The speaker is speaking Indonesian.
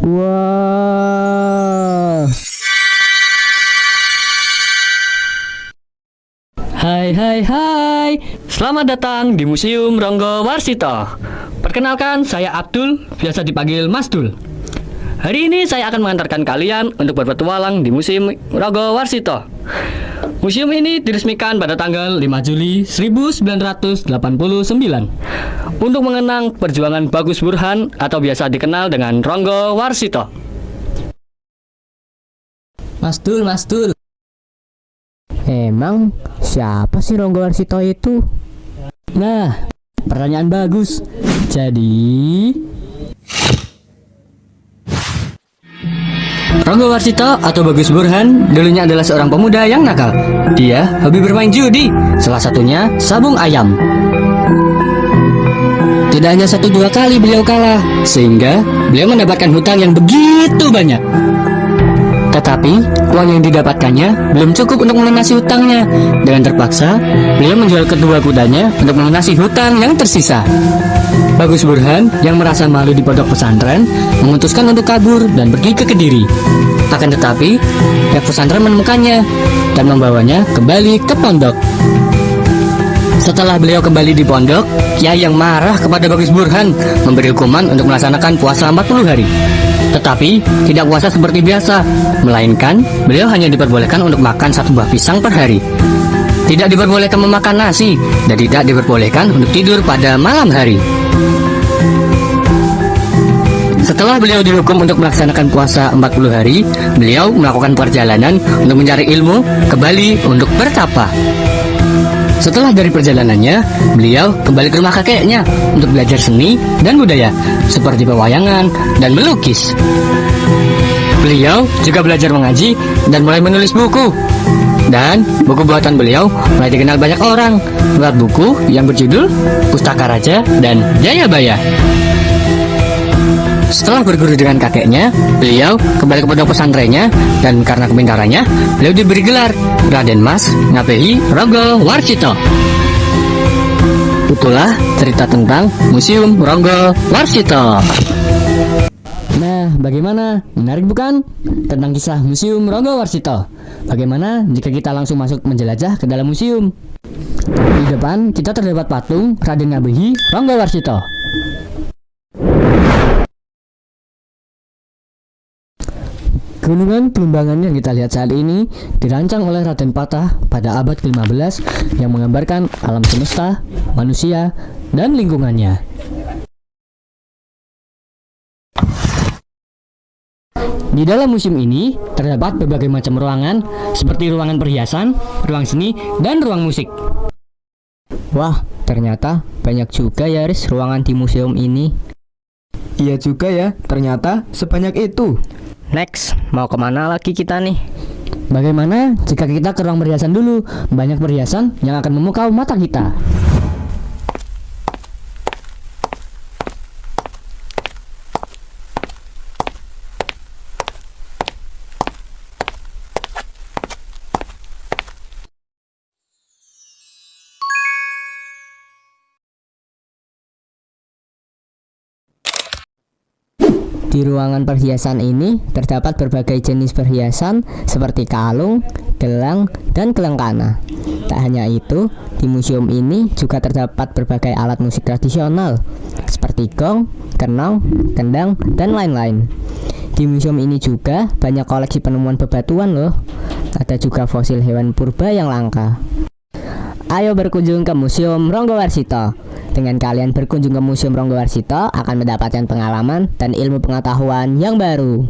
Wah. Hai hai hai, selamat datang di Museum Ronggo Warsito. Perkenalkan, saya Abdul, biasa dipanggil Mas Dul. Hari ini saya akan mengantarkan kalian untuk berpetualang di Museum Ronggo Warsito. Museum ini diresmikan pada tanggal 5 Juli 1989 untuk mengenang perjuangan Bagus Burhan atau biasa dikenal dengan Ronggo Warsito. Mas Dul. Emang siapa sih Ronggo Warsito itu? Nah, pertanyaan bagus. Jadi, Ronggo Warsito atau Bagus Burhan dulunya adalah seorang pemuda yang nakal. Dia hobi bermain judi, salah satunya sabung ayam. Tidak hanya 1-2 kali beliau kalah, sehingga beliau mendapatkan hutang yang begitu banyak. Tetapi, uang yang didapatkannya belum cukup untuk melunasi hutangnya. Dengan terpaksa, beliau menjual kedua kudanya untuk melunasi hutang yang tersisa. Bagus Burhan yang merasa malu di pondok pesantren memutuskan untuk kabur dan pergi ke Kediri. Akan tetapi, pihak pesantren menemukannya dan membawanya kembali ke pondok. Setelah beliau kembali di pondok, kiai yang marah kepada Bagus Burhan memberi hukuman untuk melaksanakan puasa 40 hari. Tetapi, tidak puasa seperti biasa, melainkan beliau hanya diperbolehkan untuk makan 1 buah pisang per hari. Tidak diperbolehkan memakan nasi, dan tidak diperbolehkan untuk tidur pada malam hari. Setelah beliau dihukum untuk melaksanakan puasa 40 hari, beliau melakukan perjalanan untuk mencari ilmu ke Bali untuk bertapa. Setelah dari perjalanannya, beliau kembali ke rumah kakeknya untuk belajar seni dan budaya, seperti pewayangan dan melukis. Beliau juga belajar mengaji dan mulai menulis buku. Dan buku buatan beliau mulai dikenal banyak orang lewat buku yang berjudul Pustaka Raja dan Jayabaya. Setelah berguru dengan kakeknya, beliau kembali ke pondok pesantrennya dan karena kepintarannya, beliau diberi gelar Raden Mas Ngabehi Ronggo Warsito. Itulah cerita tentang Museum Ronggo Warsito. Nah, bagaimana? Menarik bukan? Tentang kisah Museum Ronggo Warsito. Bagaimana jika kita langsung masuk menjelajah ke dalam museum? Di depan kita terdapat patung Raden Ngabehi Ronggo Warsito. Gunungan Belimbangan yang kita lihat saat ini dirancang oleh Raden Patah pada abad ke-15 yang menggambarkan alam semesta, manusia, dan lingkungannya. Di dalam museum ini terdapat berbagai macam ruangan seperti ruangan perhiasan, ruang seni, dan ruang musik. Wah, ternyata banyak juga ya Riz ruangan di museum ini. Iya juga ya, ternyata sebanyak itu. Next, mau kemana lagi kita nih? Bagaimana jika kita ke ruang perhiasan dulu? Banyak perhiasan yang akan memukau mata kita. Di ruangan perhiasan ini terdapat berbagai jenis perhiasan seperti kalung, gelang, dan kelengkana. Tak hanya itu, di museum ini juga terdapat berbagai alat musik tradisional seperti gong, kenong, kendang, dan lain-lain. Di museum ini juga banyak koleksi penemuan bebatuan loh. Ada juga fosil hewan purba yang langka. Ayo berkunjung ke Museum Ronggo Warsito. Dengan kalian berkunjung ke Museum Ronggo Warsito akan mendapatkan pengalaman dan ilmu pengetahuan yang baru.